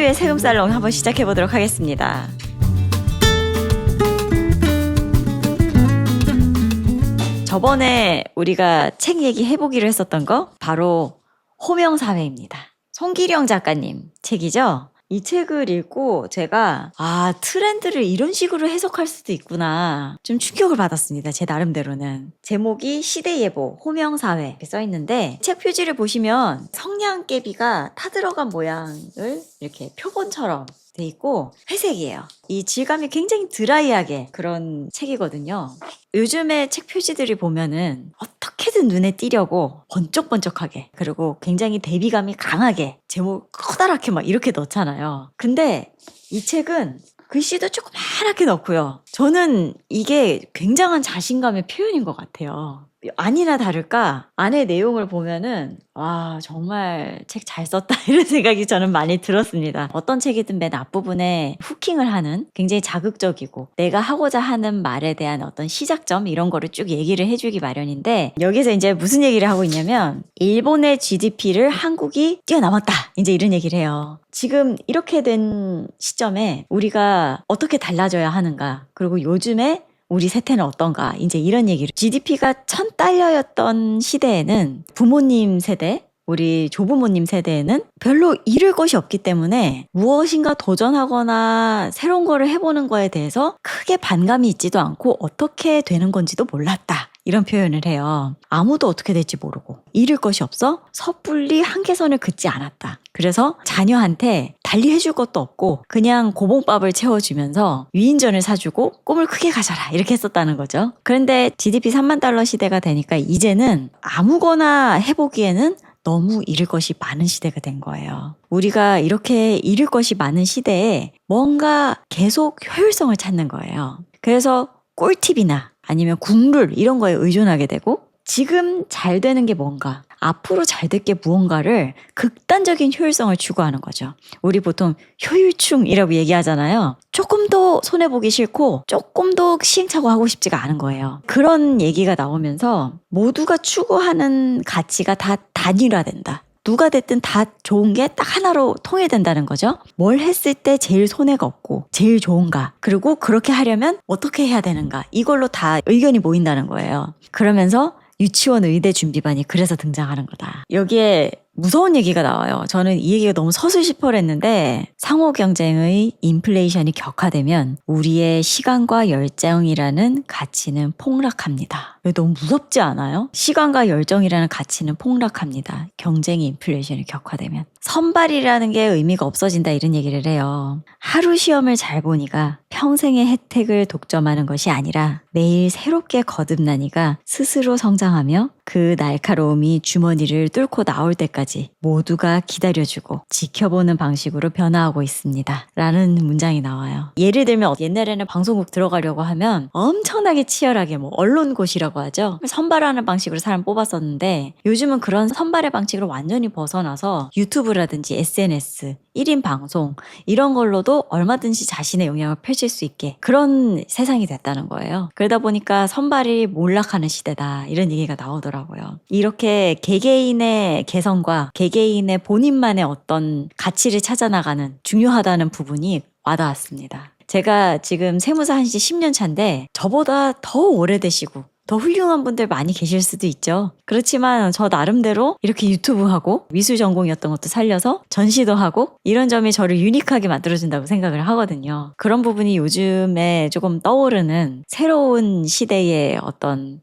하루의 세금살롱 한번 시작해 보도록 하겠습니다. 저번에 우리가 책 얘기해보기로 했었던 거 바로 호명사회입니다. 송기령 작가님 책이죠. 이 책을 읽고 제가 트렌드를 이런 식으로 해석할 수도 있구나 좀 충격을 받았습니다. 제 나름대로는. 제목이 시대예보 호명사회 이렇게 써있는데 책 표지를 보시면 성냥개비가 타들어간 모양을 이렇게 표본처럼 돼 있고 회색이에요. 이 질감이 굉장히 드라이하게 그런 책이거든요. 요즘에 책 표지들이 보면은 어떻게든 눈에 띄려고 번쩍번쩍하게 그리고 굉장히 대비감이 강하게 제목 커다랗게 막 이렇게 넣잖아요. 근데 이 책은 글씨도 조그맣게 넣고요. 저는 이게 굉장한 자신감의 표현인 것 같아요. 아니나 다를까 안의 내용을 보면은 와 정말 책 잘 썼다 이런 생각이 저는 많이 들었습니다. 어떤 책이든 맨 앞부분에 후킹을 하는 굉장히 자극적이고 내가 하고자 하는 말에 대한 어떤 시작점 이런 거를 쭉 얘기를 해주기 마련인데 여기서 이제 무슨 얘기를 하고 있냐면 일본의 GDP를 한국이 뛰어넘었다 이제 이런 얘기를 해요. 지금 이렇게 된 시점에 우리가 어떻게 달라져야 하는가 그리고 요즘에 우리 세태는 어떤가 이제 이런 얘기를 GDP가 1000달러였던 시대에는 부모님 세대 우리 조부모님 세대에는 별로 잃을 것이 없기 때문에 무엇인가 도전하거나 새로운 거를 해보는 거에 대해서 크게 반감이 있지도 않고 어떻게 되는 건지도 몰랐다. 이런 표현을 해요. 아무도 어떻게 될지 모르고 잃을 것이 없어 섣불리 한계선을 긋지 않았다. 그래서 자녀한테 달리 해줄 것도 없고 그냥 고봉밥을 채워주면서 위인전을 사주고 꿈을 크게 가져라 이렇게 했었다는 거죠. 그런데 GDP 3만 달러 시대가 되니까 이제는 아무거나 해보기에는 너무 잃을 것이 많은 시대가 된 거예요. 우리가 이렇게 잃을 것이 많은 시대에 뭔가 계속 효율성을 찾는 거예요. 그래서 꿀팁이나 아니면 국룰 이런 거에 의존하게 되고 지금 잘 되는 게 뭔가 앞으로 잘 될 게 무언가를 극단적인 효율성을 추구하는 거죠. 우리 보통 효율충이라고 얘기하잖아요. 조금 더 손해보기 싫고 조금 더 시행착오하고 싶지가 않은 거예요. 그런 얘기가 나오면서 모두가 추구하는 가치가 다 단일화된다. 누가 됐든 다 좋은 게 딱 하나로 통일된다는 거죠. 뭘 했을 때 제일 손해가 없고 제일 좋은가 그리고 그렇게 하려면 어떻게 해야 되는가 이걸로 다 의견이 모인다는 거예요. 그러면서 유치원 의대 준비반이 그래서 등장하는 거다. 여기에 무서운 얘기가 나와요. 저는 이 얘기가 너무 서슬시퍼랬는데 상호 경쟁의 인플레이션이 격화되면 우리의 시간과 열정이라는 가치는 폭락합니다. 너무 무섭지 않아요? 시간과 열정이라는 가치는 폭락합니다. 경쟁이 인플레이션이 격화되면. 선발이라는 게 의미가 없어진다 이런 얘기를 해요. 하루 시험을 잘 보니까 평생의 혜택을 독점하는 것이 아니라 매일 새롭게 거듭나니가 스스로 성장하며 그 날카로움이 주머니를 뚫고 나올 때까지 모두가 기다려주고 지켜보는 방식으로 변화하고 있습니다. 라는 문장이 나와요. 예를 들면 옛날에는 방송국 들어가려고 하면 엄청나게 치열하게 언론고시라고 하죠. 선발하는 방식으로 사람 뽑았었는데 요즘은 그런 선발의 방식으로 완전히 벗어나서 유튜브라든지 SNS, 1인 방송 이런 걸로도 얼마든지 자신의 영향을 펼칠 수 있게 그런 세상이 됐다는 거예요. 그러다 보니까 선발이 몰락하는 시대다 이런 얘기가 나오더라고요. 이렇게 개개인의 개성과 개개인의 본인만의 어떤 가치를 찾아나가는 중요하다는 부분이 와닿았습니다. 제가 지금 세무사 한 지 10년 차인데 저보다 더 오래되시고 더 훌륭한 분들 많이 계실 수도 있죠. 그렇지만 저 나름대로 이렇게 유튜브하고 미술 전공이었던 것도 살려서 전시도 하고 이런 점이 저를 유니크하게 만들어준다고 생각을 하거든요. 그런 부분이 요즘에 조금 떠오르는 새로운 시대의 어떤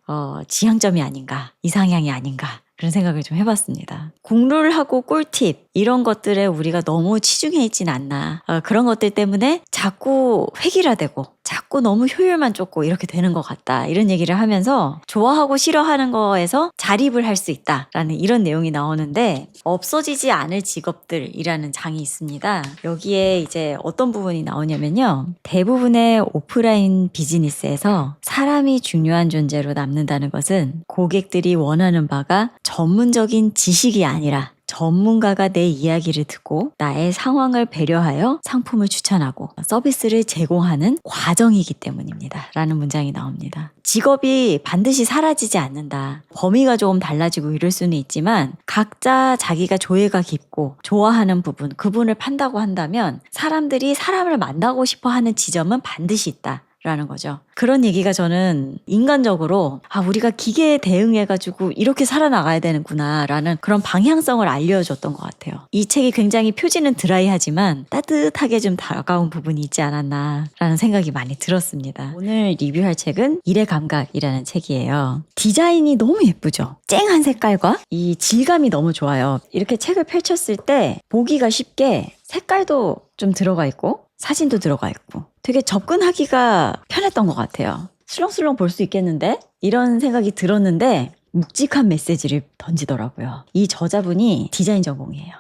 지향점이 아닌가, 이상향이 아닌가 그런 생각을 좀 해봤습니다. 국룰하고 꿀팁 이런 것들에 우리가 너무 치중해 있진 않나. 그런 것들 때문에 자꾸 획일화되고 자꾸 너무 효율만 쫓고 이렇게 되는 것 같다. 이런 얘기를 하면서 좋아하고 싫어하는 거에서 자립을 할 수 있다라는 이런 내용이 나오는데 없어지지 않을 직업들이라는 장이 있습니다. 여기에 이제 어떤 부분이 나오냐면요. 대부분의 오프라인 비즈니스에서 사람이 중요한 존재로 남는다는 것은 고객들이 원하는 바가 전문적인 지식이 아니라 전문가가 내 이야기를 듣고 나의 상황을 배려하여 상품을 추천하고 서비스를 제공하는 과정이기 때문입니다. 라는 문장이 나옵니다. 직업이 반드시 사라지지 않는다. 범위가 조금 달라지고 이럴 수는 있지만 각자 자기가 조예가 깊고 좋아하는 부분, 그분을 판다고 한다면 사람들이 사람을 만나고 싶어 하는 지점은 반드시 있다. 라는 거죠. 그런 얘기가 저는 인간적으로 우리가 기계에 대응해가지고 이렇게 살아나가야 되는구나 라는 그런 방향성을 알려줬던 것 같아요. 이 책이 굉장히 표지는 드라이하지만 따뜻하게 좀 다가온 부분이 있지 않았나 라는 생각이 많이 들었습니다. 오늘 리뷰할 책은 일의 감각이라는 책이에요. 디자인이 너무 예쁘죠? 쨍한 색깔과 이 질감이 너무 좋아요. 이렇게 책을 펼쳤을 때 보기가 쉽게 색깔도 좀 들어가 있고 사진도 들어가 있고 되게 접근하기가 편했던 것 같아요. 술렁술렁 볼 수 있겠는데? 이런 생각이 들었는데 묵직한 메시지를 던지더라고요. 이 저자분이 디자인 전공이에요.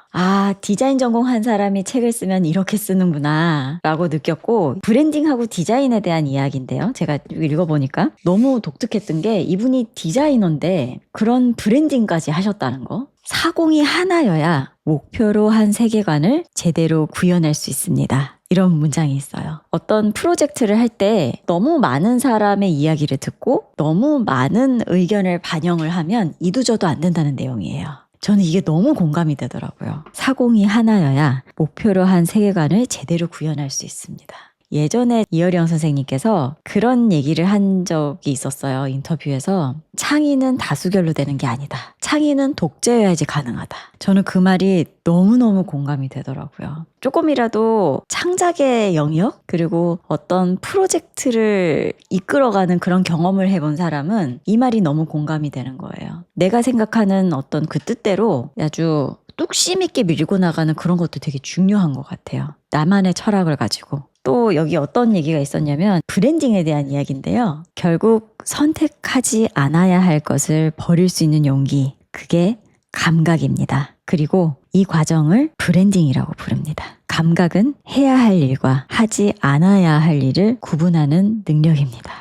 디자인 전공한 사람이 책을 쓰면 이렇게 쓰는구나 라고 느꼈고 브랜딩하고 디자인에 대한 이야기인데요. 제가 읽어보니까 너무 독특했던 게 이분이 디자이너인데 그런 브랜딩까지 하셨다는 거. 사공이 하나여야 목표로 한 세계관을 제대로 구현할 수 있습니다. 이런 문장이 있어요. 어떤 프로젝트를 할 때 너무 많은 사람의 이야기를 듣고 너무 많은 의견을 반영을 하면 이도저도 안 된다는 내용이에요. 저는 이게 너무 공감이 되더라고요. 사공이 하나여야 목표로 한 세계관을 제대로 구현할 수 있습니다. 예전에 이어령 선생님께서 그런 얘기를 한 적이 있었어요. 인터뷰에서 창의는 다수결로 되는 게 아니다. 창의는 독재여야지 가능하다. 저는 그 말이 너무너무 공감이 되더라고요. 조금이라도 창작의 영역 그리고 어떤 프로젝트를 이끌어가는 그런 경험을 해본 사람은 이 말이 너무 공감이 되는 거예요. 내가 생각하는 어떤 그 뜻대로 아주 뚝심 있게 밀고 나가는 그런 것도 되게 중요한 것 같아요. 나만의 철학을 가지고. 또 여기 어떤 얘기가 있었냐면 브랜딩에 대한 이야기인데요. 결국 선택하지 않아야 할 것을 버릴 수 있는 용기, 그게 감각입니다. 그리고 이 과정을 브랜딩이라고 부릅니다. 감각은 해야 할 일과 하지 않아야 할 일을 구분하는 능력입니다.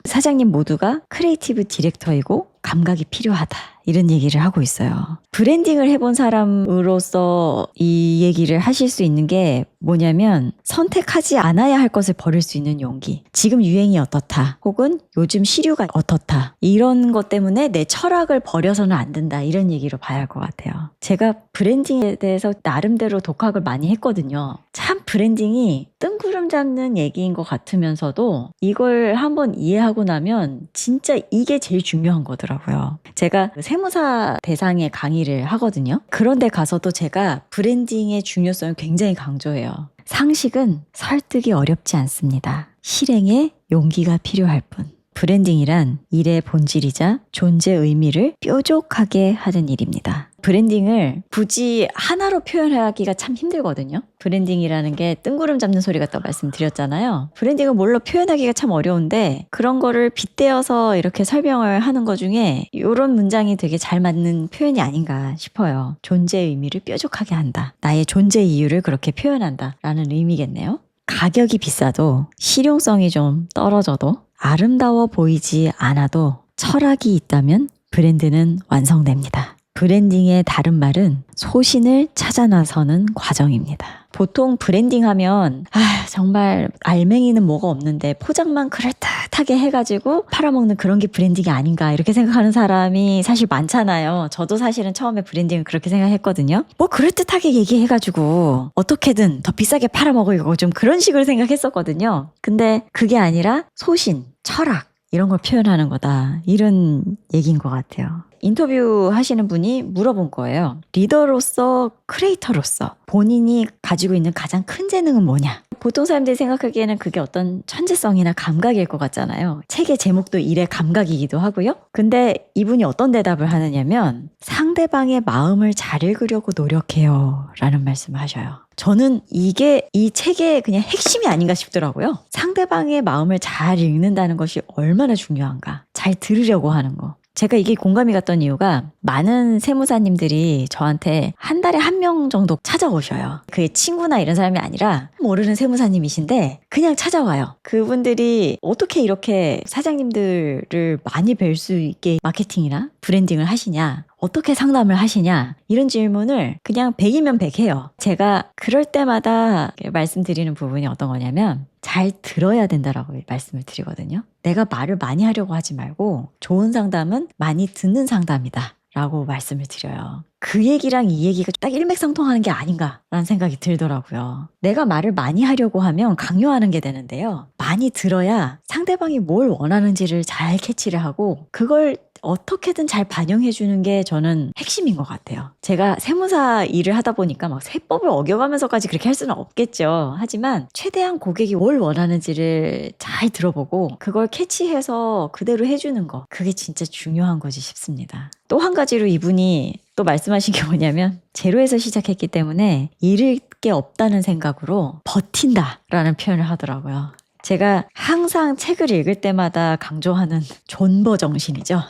사장님 모두가 크리에이티브 디렉터이고 감각이 필요하다. 이런 얘기를 하고 있어요. 브랜딩을 해본 사람으로서 이 얘기를 하실 수 있는 게 뭐냐면 선택하지 않아야 할 것을 버릴 수 있는 용기. 지금 유행이 어떻다. 혹은 요즘 시류가 어떻다. 이런 것 때문에 내 철학을 버려서는 안 된다. 이런 얘기로 봐야 할 것 같아요. 제가 브랜딩에 대해서 나름대로 독학을 많이 했거든요. 참 브랜딩이 뜬구름 잡는 얘기인 것 같으면서도 이걸 한번 이해하고 나면 진짜 이게 제일 중요한 거더라고요. 제가 세무사 대상의 강의를 하거든요. 그런데 가서도 제가 브랜딩의 중요성을 굉장히 강조해요. 상식은 설득이 어렵지 않습니다. 실행에 용기가 필요할 뿐. 브랜딩이란 일의 본질이자 존재 의미를 뾰족하게 하는 일입니다. 브랜딩을 굳이 하나로 표현하기가 참 힘들거든요. 브랜딩이라는 게 뜬구름 잡는 소리 같다고 말씀드렸잖아요. 브랜딩을 뭘로 표현하기가 참 어려운데 그런 거를 빗대어서 이렇게 설명을 하는 것 중에 이런 문장이 되게 잘 맞는 표현이 아닌가 싶어요. 존재의 의미를 뾰족하게 한다. 나의 존재 이유를 그렇게 표현한다 라는 의미겠네요. 가격이 비싸도 실용성이 좀 떨어져도 아름다워 보이지 않아도 철학이 있다면 브랜드는 완성됩니다. 브랜딩의 다른 말은 소신을 찾아 나서는 과정입니다. 보통 브랜딩 하면 정말 알맹이는 뭐가 없는데 포장만 그럴듯하게 해가지고 팔아먹는 그런 게 브랜딩이 아닌가 이렇게 생각하는 사람이 사실 많잖아요. 저도 사실은 처음에 브랜딩을 그렇게 생각했거든요. 뭐 그럴듯하게 얘기해가지고 어떻게든 더 비싸게 팔아먹으려고 좀 그런 식으로 생각했었거든요. 근데 그게 아니라 소신, 철학 이런 걸 표현하는 거다. 이런 얘기인 것 같아요. 인터뷰 하시는 분이 물어본 거예요. 리더로서, 크리에이터로서 본인이 가지고 있는 가장 큰 재능은 뭐냐? 보통 사람들이 생각하기에는 그게 어떤 천재성이나 감각일 것 같잖아요. 책의 제목도 일의 감각이기도 하고요. 근데 이분이 어떤 대답을 하느냐면 상대방의 마음을 잘 읽으려고 노력해요. 라는 말씀을 하셔요. 저는 이게 이 책의 그냥 핵심이 아닌가 싶더라고요. 상대방의 마음을 잘 읽는다는 것이 얼마나 중요한가. 잘 들으려고 하는 거. 제가 이게 공감이 갔던 이유가 많은 세무사님들이 저한테 한 달에 한 명 정도 찾아오셔요. 그게 친구나 이런 사람이 아니라 모르는 세무사님이신데 그냥 찾아와요. 그분들이 어떻게 이렇게 사장님들을 많이 뵐 수 있게 마케팅이나 브랜딩을 하시냐. 어떻게 상담을 하시냐? 이런 질문을 그냥 100이면 100 해요. 제가 그럴 때마다 말씀드리는 부분이 어떤 거냐면 잘 들어야 된다라고 말씀을 드리거든요. 내가 말을 많이 하려고 하지 말고 좋은 상담은 많이 듣는 상담이다 라고 말씀을 드려요. 그 얘기랑 이 얘기가 딱 일맥상통하는 게 아닌가라는 생각이 들더라고요. 내가 말을 많이 하려고 하면 강요하는 게 되는데요. 많이 들어야 상대방이 뭘 원하는지를 잘 캐치를 하고 그걸 어떻게든 잘 반영해 주는 게 저는 핵심인 것 같아요. 제가 세무사 일을 하다 보니까 막 세법을 어겨가면서까지 그렇게 할 수는 없겠죠. 하지만 최대한 고객이 뭘 원하는지를 잘 들어보고 그걸 캐치해서 그대로 해주는 거, 그게 진짜 중요한 거지 싶습니다. 또 한 가지로 이분이 또 말씀하신 게 뭐냐면 제로에서 시작했기 때문에 잃을 게 없다는 생각으로 버틴다라는 표현을 하더라고요. 제가 항상 책을 읽을 때마다 강조하는 존버 정신이죠.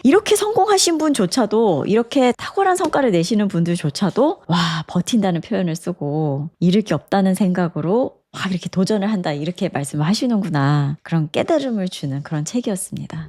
이렇게 성공하신 분조차도, 이렇게 탁월한 성과를 내시는 분들조차도 와, 버틴다는 표현을 쓰고 잃을 게 없다는 생각으로 와, 이렇게 도전을 한다, 이렇게 말씀을 하시는구나, 그런 깨달음을 주는 그런 책이었습니다.